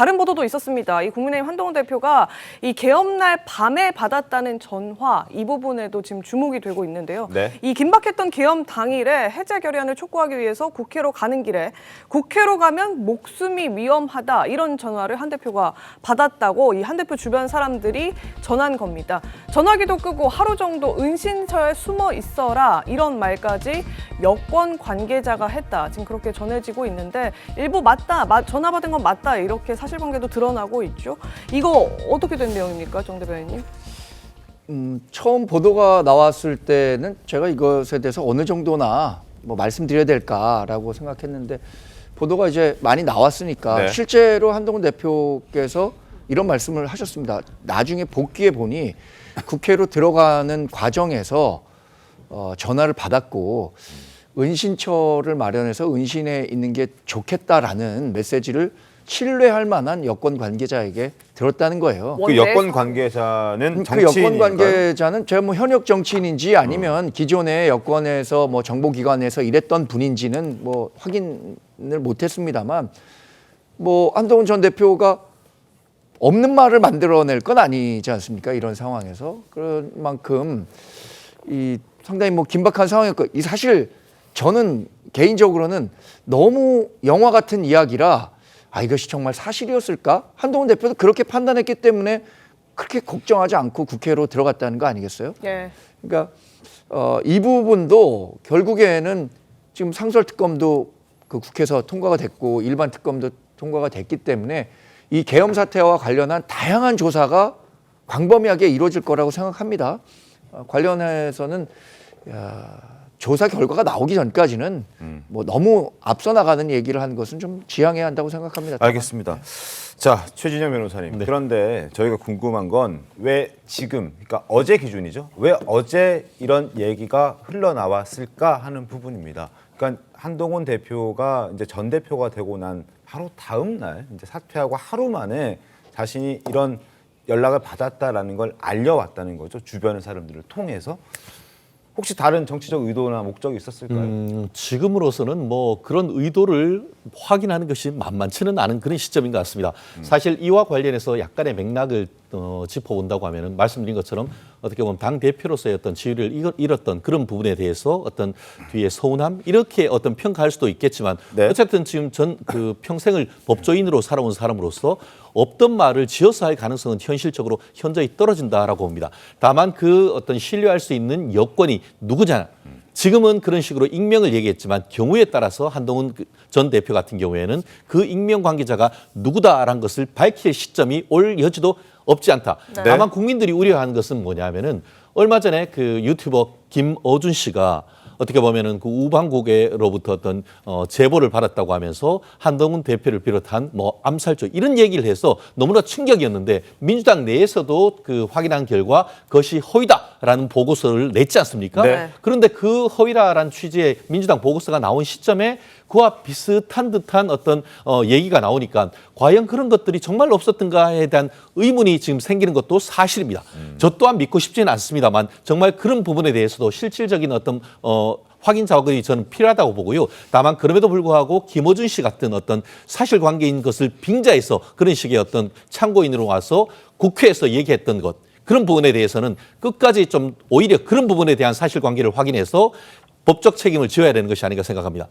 다른 보도도 있었습니다. 이 국민의힘 한동훈 대표가 이 개엄날 밤에 받았다는 전화 이 부분에도 지금 주목이 되고 있는데요. 네. 이 긴박했던 개엄 당일에 해제 결의안을 촉구하기 위해서 국회로 가는 길에 국회로 가면 목숨이 위험하다 이런 전화를 한 대표가 받았다고 이 한 대표 주변 사람들이 전한 겁니다. 전화기도 끄고 하루 정도 은신처에 숨어 있어라 이런 말까지 여권 관계자가 했다. 지금 그렇게 전해지고 있는데 일부 맞다, 전화 받은 건 맞다 이렇게 사실관계도 드러나고 있죠. 이거 어떻게 된 내용입니까, 정 대변인님? 처음 보도가 나왔을 때는 제가 이것에 대해서 어느 정도나 뭐 말씀드려야 될까라고 생각했는데 보도가 이제 많이 나왔으니까 네. 실제로 한동훈 대표께서 이런 말씀을 하셨습니다. 나중에 복귀해 보니 국회로 들어가는 과정에서 전화를 받았고 은신처를 마련해서 은신해 있는 게 좋겠다라는 메시지를 신뢰할 만한 여권 관계자에게 들었다는 거예요. 그 여권 관계자는 그 여권 정치인인가요? 관계자는 제가 뭐 현역 정치인인지 아니면 기존의 여권에서 뭐 정보기관에서 일했던 분인지는 뭐 확인을 못했습니다만 뭐 한동훈 전 대표가 없는 말을 만들어낼 건 아니지 않습니까? 이런 상황에서 그런 만큼 이 상당히 뭐 긴박한 상황이었고 이 사실 저는 개인적으로는 너무 영화 같은 이야기라 이것이 정말 사실이었을까? 한동훈 대표도 그렇게 판단했기 때문에 그렇게 걱정하지 않고 국회로 들어갔다는 거 아니겠어요? 예. 그러니까 이 부분도 결국에는 지금 상설특검도 그 국회에서 통과가 됐고 일반 특검도 통과가 됐기 때문에 이 계엄 사태와 관련한 다양한 조사가 광범위하게 이루어질 거라고 생각합니다. 관련해서는 조사 결과가 나오기 전까지는 뭐 너무 앞서 나가는 얘기를 하는 것은 좀 지양해야 한다고 생각합니다. 알겠습니다. 자, 최진영 변호사님. 네. 그런데 저희가 궁금한 건 왜 지금, 그러니까 어제 기준이죠. 왜 어제 이런 얘기가 흘러나왔을까 하는 부분입니다. 그러니까 한동훈 대표가 이제 전 대표가 되고 난 바로 다음 날 이제 사퇴하고 하루 만에 자신이 이런 연락을 받았다라는 걸 알려왔다는 거죠. 주변의 사람들을 통해서. 혹시 다른 정치적 의도나 목적이 있었을까요? 지금으로서는 뭐 그런 의도를 확인하는 것이 만만치는 않은 그런 시점인 것 같습니다. 사실 이와 관련해서 약간의 맥락을 짚어본다고 하면은 말씀드린 것처럼 어떻게 보면 당 대표로서의 어떤 지위를 잃었던 그런 부분에 대해서 어떤 뒤에 서운함 이렇게 어떤 평가할 수도 있겠지만 네. 어쨌든 지금 전 그 평생을 법조인으로 살아온 사람으로서 없던 말을 지어서 할 가능성은 현실적으로 현저히 떨어진다라고 봅니다. 다만 그 어떤 신뢰할 수 있는 여건이 누구냐. 지금은 그런 식으로 익명을 얘기했지만 경우에 따라서 한동훈 전 대표 같은 경우에는 그 익명 관계자가 누구다라는 것을 밝힐 시점이 올 여지도 없지 않다. 네. 다만 국민들이 우려하는 것은 뭐냐면은 얼마 전에 그 유튜버 김어준 씨가 어떻게 보면은 그 우방국에로부터 어떤 제보를 받았다고 하면서 한동훈 대표를 비롯한 뭐 암살조 이런 얘기를 해서 너무나 충격이었는데 민주당 내에서도 그 확인한 결과 그것이 허위다라는 보고서를 냈지 않습니까? 네. 그런데 그 허위다라는 취지의 민주당 보고서가 나온 시점에 그와 비슷한 듯한 어떤 얘기가 나오니까 과연 그런 것들이 정말 없었던가에 대한 의문이 지금 생기는 것도 사실입니다. 저 또한 믿고 싶지는 않습니다만 정말 그런 부분에 대해서도 실질적인 어떤 확인 작업이 저는 필요하다고 보고요. 다만 그럼에도 불구하고 김어준 씨 같은 어떤 사실관계인 것을 빙자해서 그런 식의 어떤 참고인으로 와서 국회에서 얘기했던 것 그런 부분에 대해서는 끝까지 좀 오히려 그런 부분에 대한 사실관계를 확인해서 법적 책임을 지어야 되는 것이 아닌가 생각합니다.